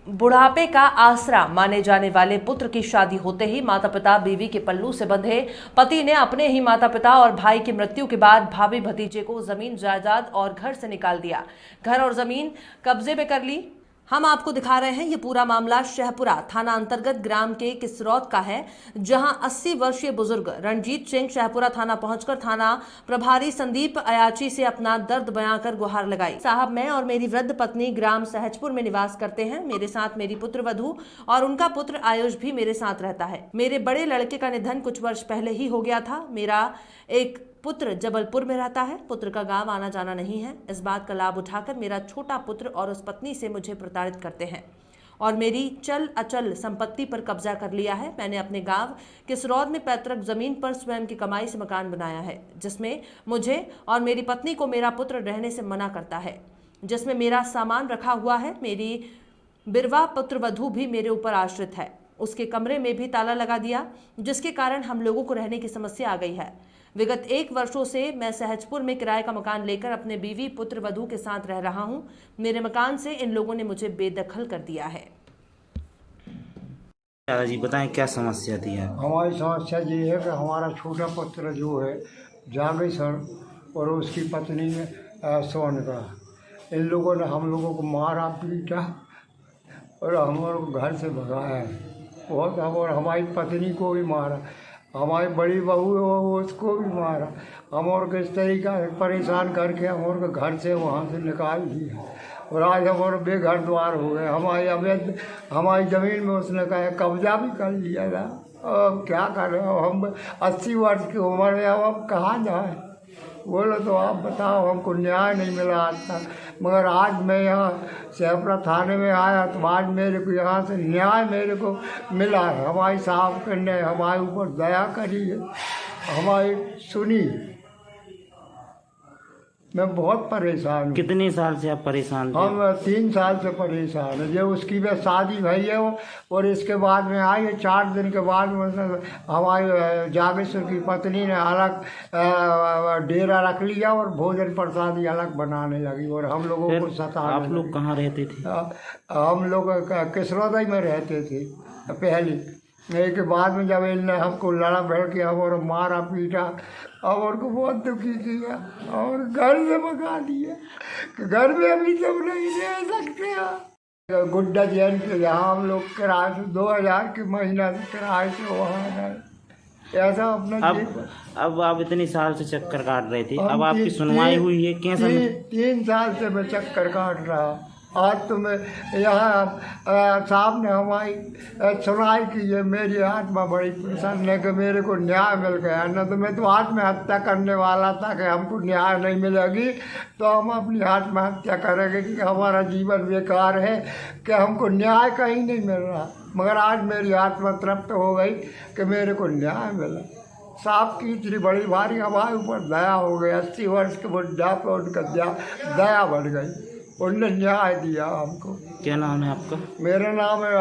बुढ़ापे का आसरा माने जाने वाले पुत्र की शादी होते ही माता पिता बीवी के पल्लू से बंधे पति ने अपने ही माता पिता और भाई की मृत्यु के बाद भाभी भतीजे को जमीन जायदाद और घर से निकाल दिया। घर और जमीन कब्जे में कर ली। हम आपको दिखा रहे हैं ये पूरा मामला शहपुरा थाना अंतर्गत ग्राम के किसरौत का है, जहां 80 वर्षीय बुजुर्ग रणजीत सिंह शहपुरा थाना पहुंचकर थाना प्रभारी संदीप अयाची से अपना दर्द बयां कर गुहार लगाई। साहब, मैं और मेरी वृद्ध पत्नी ग्राम सहजपुर में निवास करते हैं। मेरे साथ मेरी पुत्र वधू और उनका पुत्र आयुष भी मेरे साथ रहता है। मेरे बड़े लड़के का निधन कुछ वर्ष पहले ही हो गया था। मेरा एक पुत्र जबलपुर में रहता है। पुत्र का गांव आना जाना नहीं है। इस बात का लाभ उठाकर मेरा छोटा पुत्र और उस पत्नी से मुझे प्रताड़ित करते हैं और मेरी चल अचल संपत्ति पर कब्जा कर लिया है। मैंने अपने गांव किसरौद में पैतृक जमीन पर स्वयं की कमाई से मकान बनाया है, जिसमें मुझे और मेरी पत्नी को मेरा पुत्र रहने से मना करता है, जिसमें मेरा सामान रखा हुआ है। मेरी बिरवा पुत्र वधू भी मेरे ऊपर आश्रित है। उसके कमरे में भी ताला लगा दिया, जिसके कारण हम लोगों को रहने की समस्या आ गई है। विगत 1 वर्षों से मैं सहजपुर में किराए का मकान लेकर अपने बीवी पुत्र वधू के साथ रह रहा हूं। मेरे मकान से इन लोगों ने मुझे बेदखल कर दिया है। दादाजी बताएं क्या समस्या थी है? हमारी समस्या ये है कि हमारा छोटा पुत्र जो है जागेश्वर और उसकी पत्नी सोनिका, इन लोगों ने हम लोगों को मारा पीटा और हमारे घर से भगाया है बहुत। और हमारी पत्नी को भी मारा, हमारी बड़ी बहू है उसको भी मारा। हम और किस तरीका परेशान करके हम और घर से वहाँ से निकाल दिया और आज हम और बेघर द्वार हो गए। हमारी अवैध हमारी ज़मीन में उसने कहा कब्जा भी कर लिया था। अब क्या करें, हम 80 वर्ष की उम्र है, अब कहाँ जाए? बोलो तो आप बताओ। हमको न्याय नहीं मिला आज तक, मगर आज मैं यहाँ शहपुरा थाने में आया तो आज मेरे को यहाँ से न्याय मेरे को मिला है। हमारी साहब ने हमारे ऊपर दया करी है, हमारी सुनी। मैं बहुत परेशान हूँ। कितने साल से आप परेशान थे? हम 3 साल से परेशान है। जो उसकी भी शादी भई है और इसके बाद में आई है 4 दिन के बाद में हमारी जागेश्वर की पत्नी ने अलग डेरा रख लिया और भोजन प्रसादी अलग बनाने लगी और हम लोगों को सताने आप लोग कहाँ रहते थे? हम लोग किसरौद में रहते थे पहले। के बाद में जब इनने हमको लड़ा भिड़ के हम और मारा पीटा और को बहुत दुखी किया और घर से भगा दिया। घर में अभी सब नहीं रह सकते हैं। गुड्डा जैन के यहाँ हम लोग किराए से 2000 के महीना से किराए से वहाँ गए। ऐसा अपना अब आप इतने साल से चक्कर काट रहे थे, अब आपकी सुनवाई हुई है? कैसा? 3 साल से मैं चक्कर काट रहा। आज तो मैं यहाँ साहब ने हमारी सुनाई की है। मेरी आत्मा बड़ी प्रसन्न है कि मेरे को न्याय मिल गया, न तो मैं तो आत्महत्या करने वाला था कि हमको न्याय नहीं मिलेगी तो हम अपनी आत्महत्या करेंगे कि हमारा जीवन बेकार है, कि हमको न्याय कहीं नहीं मिल रहा। मगर आज मेरी आत्मा तृप्त हो गई कि मेरे को न्याय मिला। साहब की इतनी बड़ी भारी हमारे ऊपर दया हो गई। 80 वर्ष के बुढ़ा पर उनका दया बढ़ गई, उनने न्याय दिया हमको। क्या नाम है आपका? मेरा नाम है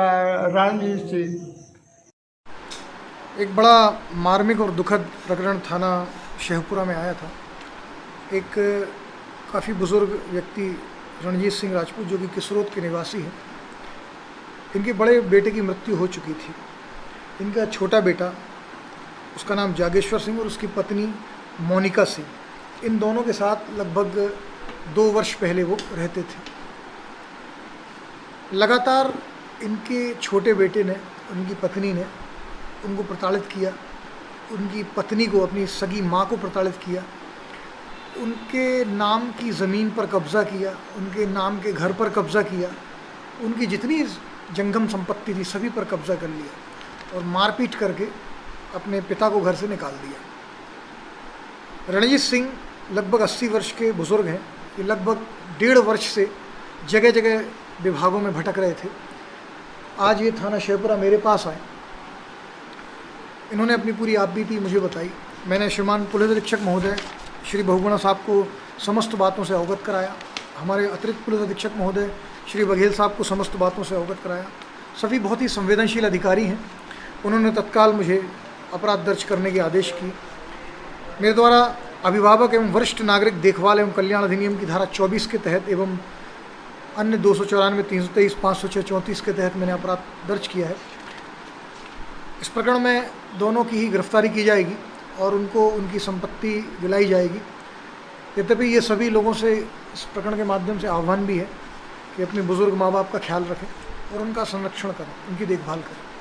रणजीत सिंह। एक बड़ा मार्मिक और दुखद प्रकरण थाना शहपुरा में आया था। एक काफ़ी बुज़ुर्ग व्यक्ति रणजीत सिंह राजपूत, जो कि किसरौद के निवासी हैं, इनके बड़े बेटे की मृत्यु हो चुकी थी। इनका छोटा बेटा, उसका नाम जागेश्वर सिंह और उसकी पत्नी मोनिका सिंह, इन दोनों के साथ लगभग 2 वर्ष पहले वो रहते थे। लगातार इनके छोटे बेटे ने, उनकी पत्नी ने उनको प्रताड़ित किया, उनकी पत्नी को, अपनी सगी माँ को प्रताड़ित किया, उनके नाम की ज़मीन पर कब्ज़ा किया, उनके नाम के घर पर कब्ज़ा किया, उनकी जितनी जंगम संपत्ति थी सभी पर कब्ज़ा कर लिया और मारपीट करके अपने पिता को घर से निकाल दिया। रणजीत सिंह लगभग 80 वर्ष के बुज़ुर्ग हैं। ये लगभग 1.5 वर्ष से जगह जगह विभागों में भटक रहे थे। आज ये थाना शहपुरा मेरे पास आए। इन्होंने अपनी पूरी आपबीती मुझे बताई। मैंने श्रीमान पुलिस अधीक्षक महोदय श्री बहुगुणा साहब को समस्त बातों से अवगत कराया। हमारे अतिरिक्त पुलिस अधीक्षक महोदय श्री बघेल साहब को समस्त बातों से अवगत कराया। सभी बहुत ही संवेदनशील अधिकारी हैं। उन्होंने तत्काल मुझे अपराध दर्ज करने के आदेश किए। मेरे द्वारा अभिभावक एवं वरिष्ठ नागरिक देखभाल एवं कल्याण अधिनियम की धारा 24 के तहत एवं अन्य 294, 323, 506, 34 के तहत मैंने अपराध दर्ज किया है। इस प्रकरण में दोनों की ही गिरफ्तारी की जाएगी और उनको उनकी संपत्ति दिलाई जाएगी। यद्यपि ये सभी लोगों से इस प्रकरण के माध्यम से आह्वान भी है कि अपने बुज़ुर्ग माँ बाप का ख्याल रखें और उनका संरक्षण करें, उनकी देखभाल करें।